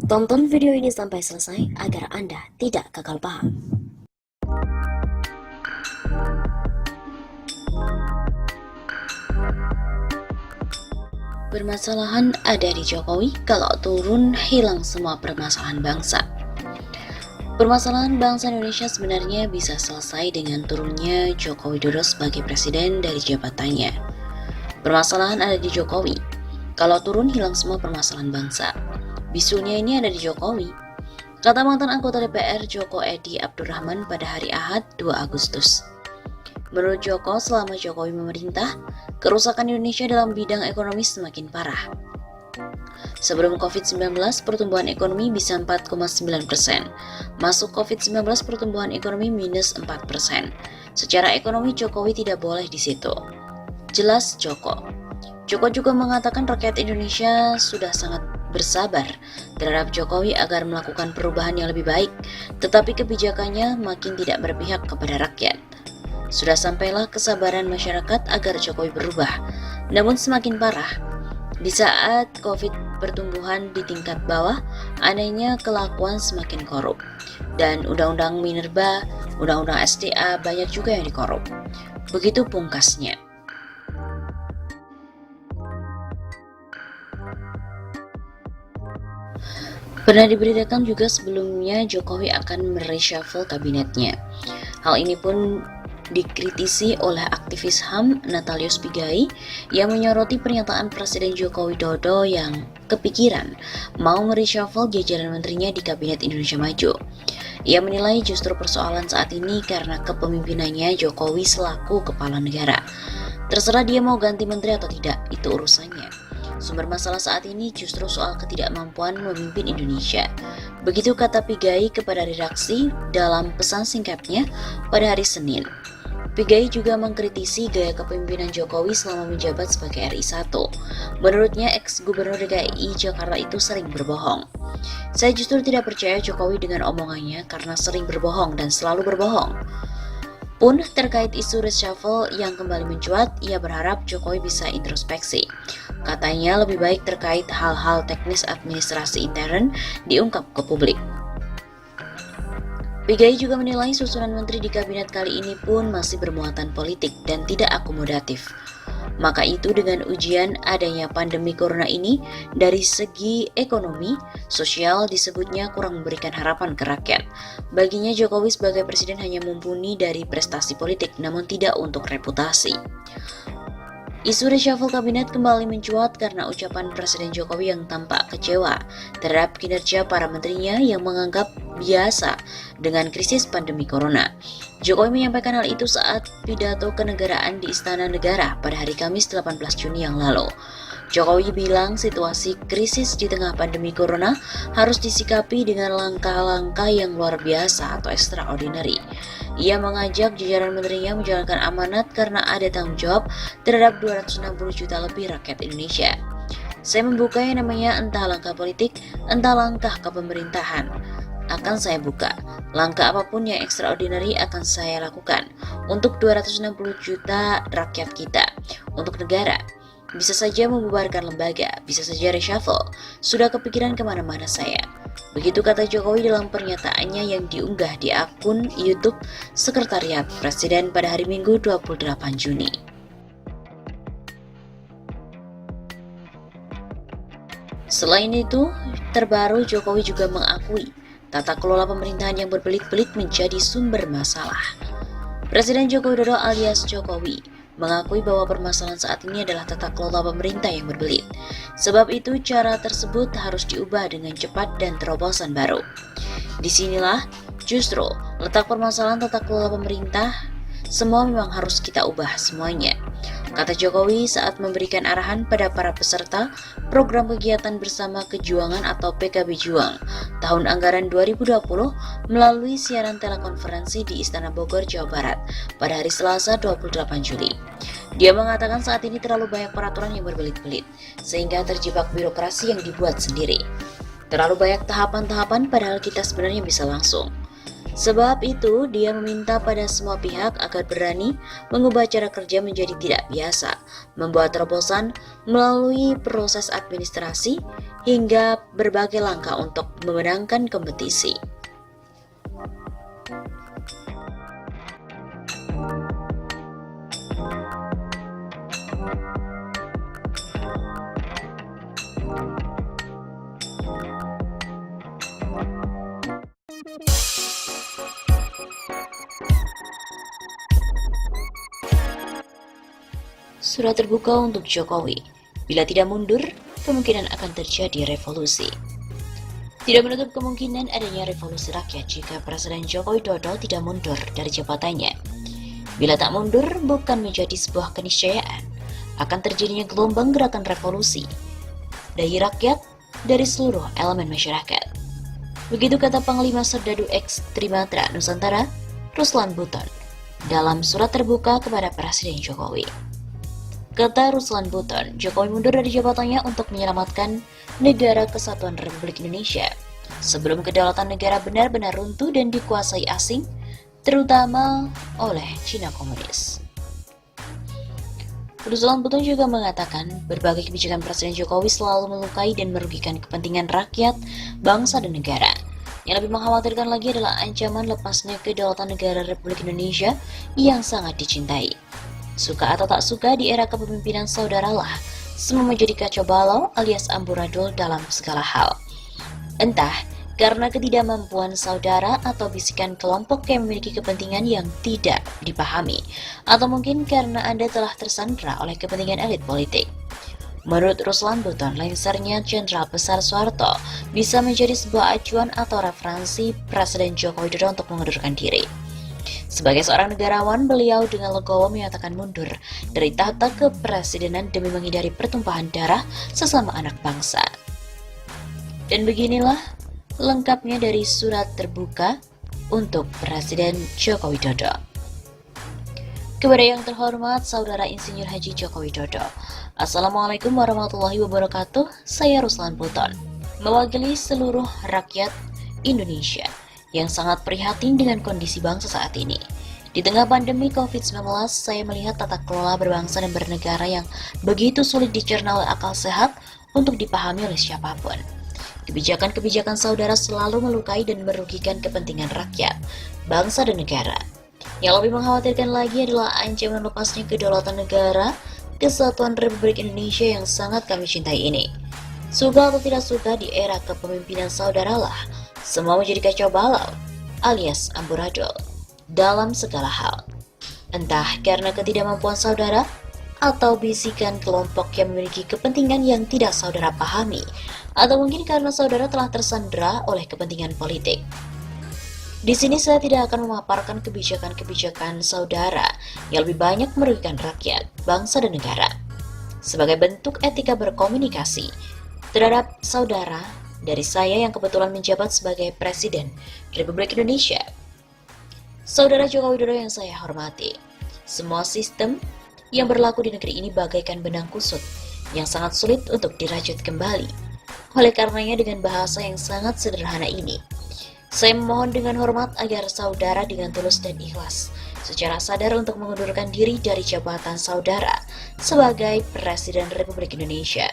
Tonton video ini sampai selesai agar Anda tidak gagal paham. Permasalahan ada di Jokowi, kalau turun hilang semua permasalahan bangsa. Permasalahan bangsa Indonesia sebenarnya bisa selesai dengan turunnya Joko Widodo sebagai presiden dari jabatannya. Permasalahan ada di Jokowi, kalau turun hilang semua permasalahan bangsa. Bisunya ini ada di Jokowi, kata mantan anggota DPR Joko Edi Abdurrahman pada hari Ahad 2 Agustus. Menurut Joko, selama Jokowi memerintah, kerusakan Indonesia dalam bidang ekonomi semakin parah. Sebelum COVID-19, pertumbuhan ekonomi bisa 4,9%. Masuk COVID-19, pertumbuhan ekonomi minus 4%. Secara ekonomi, Jokowi tidak boleh di situ. Jelas Joko. Joko juga mengatakan rakyat Indonesia sudah sangat bersabar terhadap Jokowi agar melakukan perubahan yang lebih baik, tetapi kebijakannya makin tidak berpihak kepada rakyat. Sudah sampailah kesabaran masyarakat agar Jokowi berubah, namun semakin parah. Di saat COVID pertumbuhan di tingkat bawah, anehnya kelakuan semakin korup. Dan Undang-Undang Minerba, Undang-Undang SDA banyak juga yang dikorup. Begitu pungkasnya. Pernah diberitakan juga sebelumnya Jokowi akan mereshuffle kabinetnya. Hal ini pun dikritisi oleh aktivis HAM Natalius Pigai yang menyoroti pernyataan Presiden Joko Widodo yang kepikiran mau mereshuffle jajaran menterinya di Kabinet Indonesia Maju. Ia menilai justru persoalan saat ini karena kepemimpinannya Jokowi selaku kepala negara. Terserah dia mau ganti menteri atau tidak, itu urusannya. Sumber masalah saat ini justru soal ketidakmampuan memimpin Indonesia. Begitu kata Pigai kepada redaksi dalam pesan singkatnya pada hari Senin. Pigai juga mengkritisi gaya kepemimpinan Jokowi selama menjabat sebagai RI 1. Menurutnya, ex-gubernur DKI Jakarta itu sering berbohong. Saya justru tidak percaya Jokowi dengan omongannya karena sering berbohong dan selalu berbohong. Pun terkait isu reshuffle yang kembali mencuat, ia berharap Jokowi bisa introspeksi. Katanya lebih baik terkait hal-hal teknis administrasi intern diungkap ke publik. Pigai juga menilai susunan menteri di kabinet kali ini pun masih bermuatan politik dan tidak akomodatif. Maka itu dengan ujian adanya pandemi corona ini, dari segi ekonomi, sosial disebutnya kurang memberikan harapan ke rakyat. Baginya Jokowi sebagai presiden hanya mumpuni dari prestasi politik namun tidak untuk reputasi. Isu reshuffle kabinet kembali mencuat karena ucapan Presiden Jokowi yang tampak kecewa terhadap kinerja para menterinya yang menganggap biasa dengan krisis pandemi corona. Jokowi menyampaikan hal itu saat pidato kenegaraan di Istana Negara pada hari Kamis 18 Juni yang lalu. Jokowi bilang situasi krisis di tengah pandemi corona harus disikapi dengan langkah-langkah yang luar biasa atau extraordinary. Ia mengajak jajaran menterinya menjalankan amanat karena ada tanggung jawab terhadap 260 juta lebih rakyat Indonesia. Saya membuka yang namanya entah langkah politik, entah langkah kepemerintahan. Akan saya buka. Langkah apapun yang extraordinary akan saya lakukan untuk 260 juta rakyat kita, untuk negara. Bisa saja membubarkan lembaga, bisa saja reshuffle. Sudah kepikiran kemana-mana saya. Begitu kata Jokowi dalam pernyataannya yang diunggah di akun YouTube Sekretariat Presiden pada hari Minggu 28 Juni. Selain itu, terbaru Jokowi juga mengakui tata kelola pemerintahan yang berbelit-belit menjadi sumber masalah. Presiden Joko Widodo alias Jokowi mengakui bahwa permasalahan saat ini adalah tata kelola pemerintah yang berbelit. Sebab itu, cara tersebut harus diubah dengan cepat dan terobosan baru. Disinilah justru letak permasalahan tata kelola pemerintah. Semua memang harus kita ubah semuanya, kata Jokowi saat memberikan arahan pada para peserta program kegiatan bersama Kejuangan atau PKB Juang tahun anggaran 2020 melalui siaran telekonferensi di Istana Bogor, Jawa Barat pada hari Selasa 28 Juli. Dia mengatakan saat ini terlalu banyak peraturan yang berbelit-belit sehingga terjebak birokrasi yang dibuat sendiri. Terlalu banyak tahapan-tahapan padahal kita sebenarnya bisa langsung. Sebab itu, dia meminta pada semua pihak agar berani mengubah cara kerja menjadi tidak biasa, membuat terobosan melalui proses administrasi hingga berbagai langkah untuk memenangkan kompetisi. Surat terbuka untuk Jokowi. Bila tidak mundur, kemungkinan akan terjadi revolusi. Tidak menutup kemungkinan adanya revolusi rakyat jika Presiden Joko Widodo tidak mundur dari jabatannya. Bila tak mundur, bukan menjadi sebuah keniscayaan, akan terjadinya gelombang gerakan revolusi dari rakyat, dari seluruh elemen masyarakat. Begitu kata Panglima Serdadu X Trimatra Nusantara, Ruslan Buton, dalam surat terbuka kepada Presiden Jokowi. Kata Ruslan Buton, Jokowi mundur dari jabatannya untuk menyelamatkan negara kesatuan Republik Indonesia sebelum kedaulatan negara benar-benar runtuh dan dikuasai asing, terutama oleh Cina Komunis. Ruslan Buton juga mengatakan berbagai kebijakan Presiden Jokowi selalu melukai dan merugikan kepentingan rakyat, bangsa, dan negara. Yang lebih mengkhawatirkan lagi adalah ancaman lepasnya kedaulatan negara Republik Indonesia yang sangat dicintai. Suka atau tak suka, di era kepemimpinan saudaralah semua menjadi kacau balau alias amburadul dalam segala hal. Entah karena ketidakmampuan saudara atau bisikan kelompok yang memiliki kepentingan yang tidak dipahami, atau mungkin karena Anda telah tersandra oleh kepentingan elit politik. Menurut Ruslan Buton, lengsernya Jenderal Besar Soeharto bisa menjadi sebuah acuan atau referensi Presiden Joko Widodo untuk mengundurkan diri. Sebagai seorang negarawan, beliau dengan legowo menyatakan mundur dari tahta kepresidenan demi menghindari pertumpahan darah sesama anak bangsa. Dan beginilah lengkapnya dari surat terbuka untuk Presiden Joko Widodo. Kepada yang terhormat Saudara Insinyur Haji Joko Widodo, Assalamualaikum warahmatullahi wabarakatuh. Saya Ruslan Buton, mewakili seluruh rakyat Indonesia yang sangat prihatin dengan kondisi bangsa saat ini. Di tengah pandemi COVID-19, saya melihat tata kelola berbangsa dan bernegara yang begitu sulit dicerna oleh akal sehat untuk dipahami oleh siapapun. Kebijakan-kebijakan saudara selalu melukai dan merugikan kepentingan rakyat, bangsa, dan negara. Yang lebih mengkhawatirkan lagi adalah ancaman lepasnya kedaulatan negara, kesatuan Republik Indonesia yang sangat kami cintai ini. Suka atau tidak suka, di era kepemimpinan saudaralah semua menjadi kacau balau alias amburadul dalam segala hal. Entah karena ketidakmampuan saudara atau bisikan kelompok yang memiliki kepentingan yang tidak saudara pahami, atau mungkin karena saudara telah tersandra oleh kepentingan politik. Di sini saya tidak akan memaparkan kebijakan-kebijakan saudara yang lebih banyak merugikan rakyat, bangsa, dan negara. Sebagai bentuk etika berkomunikasi terhadap saudara dari saya yang kebetulan menjabat sebagai Presiden Republik Indonesia, Saudara Joko Widodo yang saya hormati, semua sistem yang berlaku di negeri ini bagaikan benang kusut yang sangat sulit untuk dirajut kembali. Oleh karenanya, dengan bahasa yang sangat sederhana ini, saya memohon dengan hormat agar saudara dengan tulus dan ikhlas secara sadar untuk mengundurkan diri dari jabatan saudara sebagai Presiden Republik Indonesia.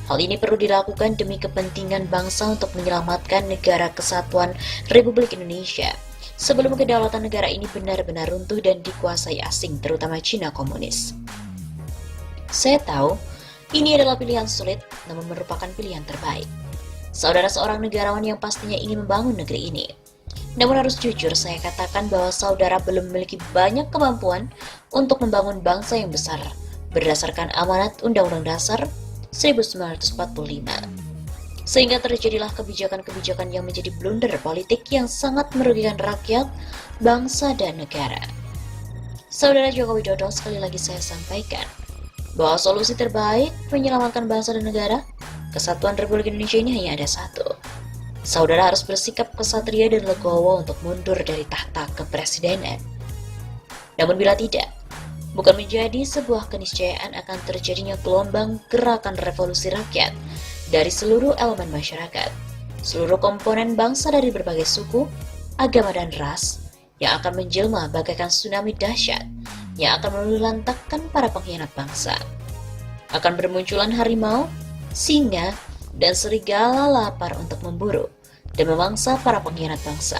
Hal ini perlu dilakukan demi kepentingan bangsa untuk menyelamatkan negara kesatuan Republik Indonesia sebelum kedaulatan negara ini benar-benar runtuh dan dikuasai asing, terutama Cina Komunis. Saya tahu ini adalah pilihan sulit, namun merupakan pilihan terbaik. Saudara seorang negarawan yang pastinya ingin membangun negeri ini. Namun harus jujur saya katakan bahwa saudara belum memiliki banyak kemampuan untuk membangun bangsa yang besar berdasarkan amanat Undang-Undang Dasar 1945. Sehingga terjadilah kebijakan-kebijakan yang menjadi blunder politik yang sangat merugikan rakyat, bangsa, dan negara. Saudara Joko Widodo, sekali lagi saya sampaikan bahwa solusi terbaik menyelamatkan bangsa dan negara, kesatuan Republik Indonesia ini hanya ada satu. Saudara harus bersikap kesatria dan legowo untuk mundur dari tahta kepresidenan. Namun bila tidak, bukan menjadi sebuah keniscayaan akan terjadinya gelombang gerakan revolusi rakyat dari seluruh elemen masyarakat, seluruh komponen bangsa dari berbagai suku, agama dan ras yang akan menjelma bagaikan tsunami dahsyat yang akan meluluhlantakkan para pengkhianat bangsa. Akan bermunculan harimau, singa, dan serigala lapar untuk memburu dan memangsa para pengkhianat bangsa.